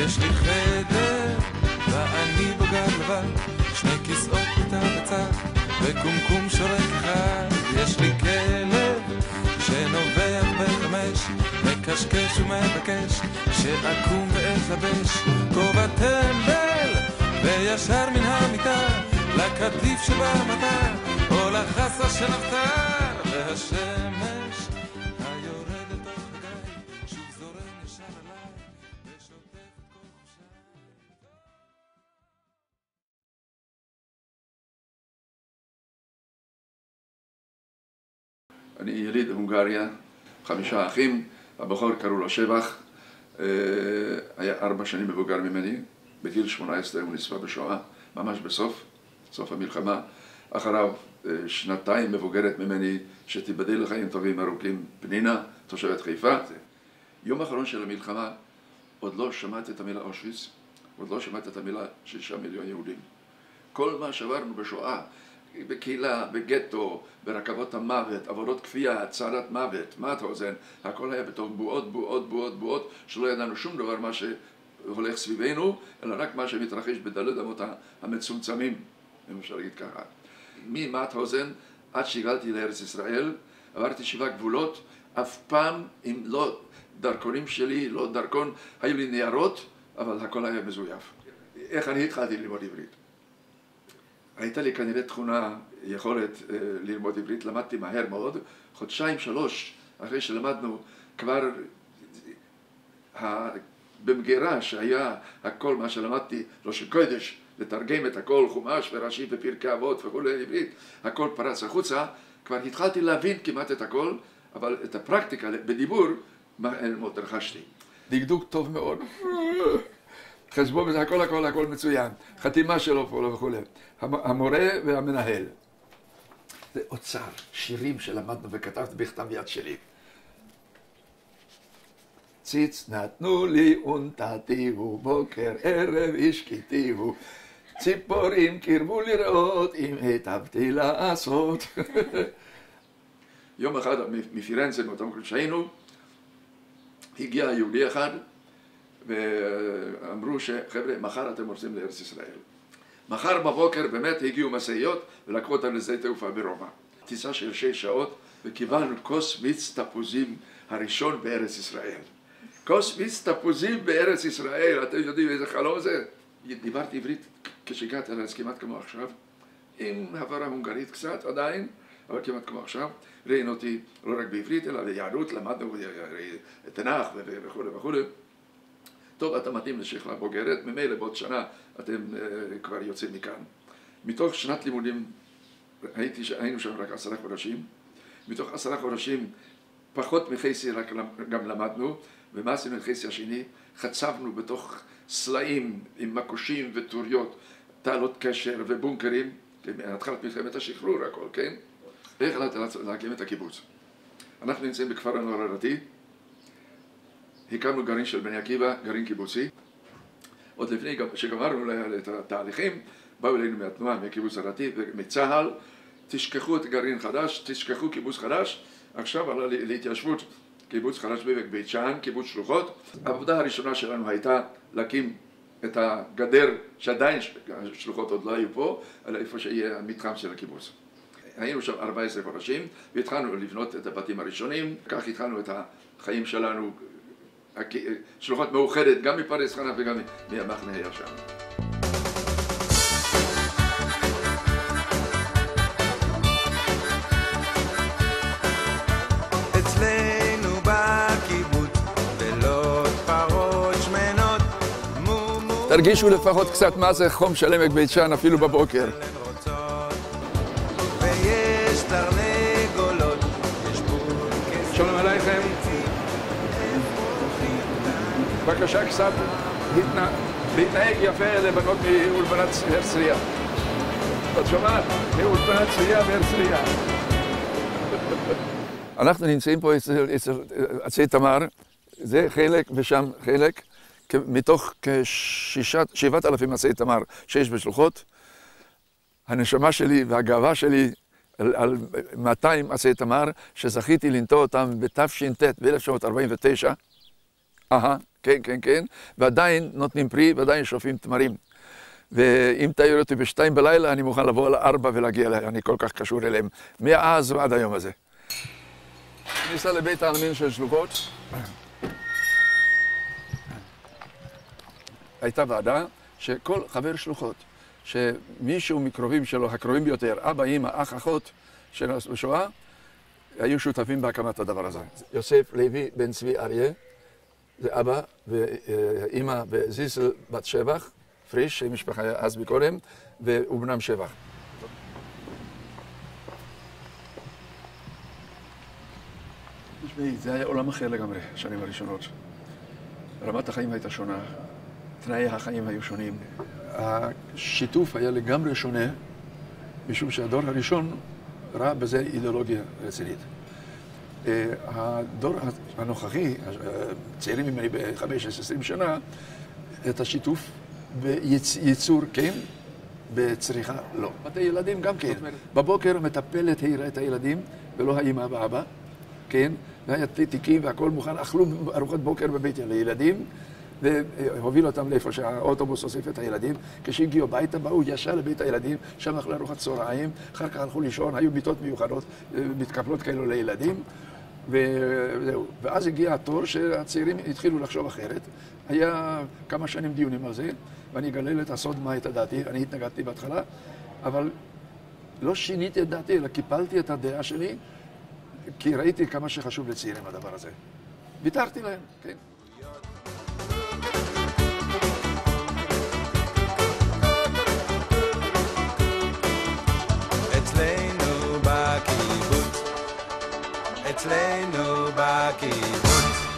יש לי חדר ואני בוגר לבד, שני כיסאות איתה בצד וקומקום שורק אחד. יש לי כלב שנובח בחמש, מקשקש ומבקש שאקום ואתלבש כובע טמבל וישר מן המיטה לקטיף שבמטה או לחסה שנפטר, והשמש היורד אל תוך הגיא שוב זורם ישר עליי ושוטף את כל חושיי. אני יליד הונגריה, 5 אחים, הבכור קראו לו שבח, היה 4 שנים מבוגר ממני, בגיל 18 הוא נספה בשואה, ממש סוף המלחמה. אחריו 2 מבוגרת ממני שתיבדל לחיים טובים ארוכים, פנינה, תושבת חיפה. יום האחרון של המלחמה עוד לא שמעת את המילה אושוויץ, עוד לא שמעת את המילה 6 מיליון יהודים. כל מה שעברנו בשואה, בקהילה, בגטו, ברכבות המוות, עבודות כפייה, צעדת מוות, מאוטהאוזן, הכל היה בתוך בועות, שלא ידענו שום דבר מה שהולך סביבנו, אלא רק מה שמתרחש בדלת אמות המצומצמים, אם אפשר להגיד ככה. ממאוטהאוזן עד שהגעתי לארץ ישראל, עברתי 7 גבולות, אף פעם אם לא דרכונים שלי, לא דרכון, היו לי ניירות, אבל הכל היה מזויף. איך אני התחלתי ללמוד עברית? הייתה לי כנראה תכונה, יכולת ללמוד עברית, למדתי מהר מאוד, 1-3 אחרי שלמדנו כבר במגירה שהיה הכל מה שלמדתי, לא של קודש, לתרגם את הכל, חומש ורש"י ופרקי אבות וכו' עברית, הכל פרץ החוצה, כבר התחלתי להבין כמעט את הכל, אבל את הפרקטיקה בדיבור, מאוד רכשתי. דקדוק טוב מאוד. חשבו בזה, הכל מצוין. חתימה שלו פה וכו'. המורה והמנהל. זה אוצר, שירים שלמדנו וכתבתי בכתב יד שלי. ציץ נתנו לי ונתתיהו, בוקר ערב השקיתיהו, ציפורים קרבו לראות אם היטבתי לעשות. יום אחד מפירנצה, מאותם מקום שהיינו, הגיע יהודי אחד, ואמרו שחבר'ה, מחר אתם רוצים לארץ ישראל. מחר בבוקר באמת הגיעו מסעיות ולקחו אותם לשדה תעופה ברומא. טיסה של 6 שעות וקיבלנו כוס מיץ תפוזים הראשון בארץ ישראל. כוס מיץ תפוזים בארץ ישראל, אתם יודעים איזה חלום זה? דיברתי עברית כשהגעתי לארץ כמעט כמו עכשיו, עם הברה הונגרית קצת עדיין, אבל כמעט כמו עכשיו. ראינו אותי לא רק בעברית אלא ביהדות, למדנו תנ"ך וכו'. טוב, אתה מתאים לשכבה בוגרת, ממילא בעוד שנה אתם כבר יוצאים מכאן. מתוך שנת לימודים, היינו שם רק 10 חודשים, מתוך 10 חודשים פחות מחצי רק גם למדנו, ומה עשינו את חצי השני? חצבנו בתוך סלעים עם מקושים וטוריות, תעלות קשר ובונקרים, התחלת מלחמת השחרור הכל, כן? והחלטתי להקים את הקיבוץ. אנחנו נמצאים בכפר הנוער הדתי, הקמנו גרעין של בני עקיבא, גרעין קיבוצי. עוד לפני שגמרנו את התהליכים, באו אלינו מהתנועה, מהקיבוץ הדתי ומצה"ל, תשכחו את גרעין חדש, תשכחו קיבוץ חדש. עכשיו עלה להתיישבות קיבוץ חדש בבית שאן, קיבוץ שלוחות. העבודה הראשונה שלנו הייתה להקים את הגדר, שעדיין שלוחות עוד לא היו פה, אלא איפה שיהיה המתחם של הקיבוץ. היינו שם 14 חודשים, והתחלנו לבנות את הבתים הראשונים, כך התחלנו את החיים שלנו, שלוחות מאוחדת, גם מפרדס חנה וגם מהמחנה הישן. אצלנו בקיבוץ ולא פרות שמנות מומו. תרגישו לפחות קצת מה זה חום של עמק בית שאן אפילו בבוקר. ויש תרנגולות, יש בורקס. שלום עליכם. בבקשה קצת להתנהג יפה לבנות מאולפנת הרצליה. את שומעת? מאולפנת הרצליה והרצליה. אנחנו נמצאים פה אצל עצי תמר, זה חלק ושם חלק, מתוך כ7,000 עצי תמר שיש בשלוחות. הנשמה שלי והגאווה שלי על 200 עצי תמר שזכיתי לנטוע אותם בתש"ט ב-1949. כן, כן, כן, ועדיין נותנים פרי, ועדיין שופים תמרים. ואם תעיר אותי ב2 בלילה, אני מוכן לבוא ל4 ולהגיע אליהם, אני כל כך קשור אליהם, מאז ועד היום הזה. ניסה לבית העלמין של שלוחות. הייתה ועדה שכל חבר שלוחות, שמישהו מקרובים שלו, הקרובים ביותר, אבא, אמא, אח, אחות, שנעשו בשואה, היו שותפים בהקמת הדבר הזה. יוסף לוי בן צבי אריה, זה אבא ואמא וזיסל בת שבח, פריש, שמשפחה היה אז מקודם, ובנם שבח. תשמעי, זה היה עולם אחר לגמרי, השנים הראשונות. רמת החיים הייתה שונה, תנאי החיים היו שונים. השיתוף היה לגמרי שונה, משום שהדור הראשון ראה בזה אידיאולוגיה רצינית. הדור הנוכחי, צעירים ממני ב15-20 שנה, את השיתוף בייצור כן, בצריכה לא. בתי ילדים גם כן. בבוקר מטפלת העירה את הילדים, ולא האמא ואבא, כן? והיה תיקים והכל מוכן, אכלו ארוחת בוקר בבית לילדים, והובילו אותם לאיפה שהאוטובוס אוסף את הילדים. כשהגיעו הביתה, באו ישר לבית הילדים, שם אכלו ארוחת צהריים, אחר כך הלכו לישון, היו מיטות מיוחדות, מתקפלות כאלו לילדים, וזהו. ואז הגיע התור שהצעירים התחילו לחשוב אחרת. היה כמה שנים דיונים על זה, ואני אגלה את הסוד מה הייתה דעתי. אני התנגדתי בהתחלה, אבל לא שיניתי את דעתי, אלא קיפלתי את הדעה שלי, כי ראיתי כמה שחשוב לצעירים הדבר הזה. ויתרתי להם, כן. אצלנו בקיבוץ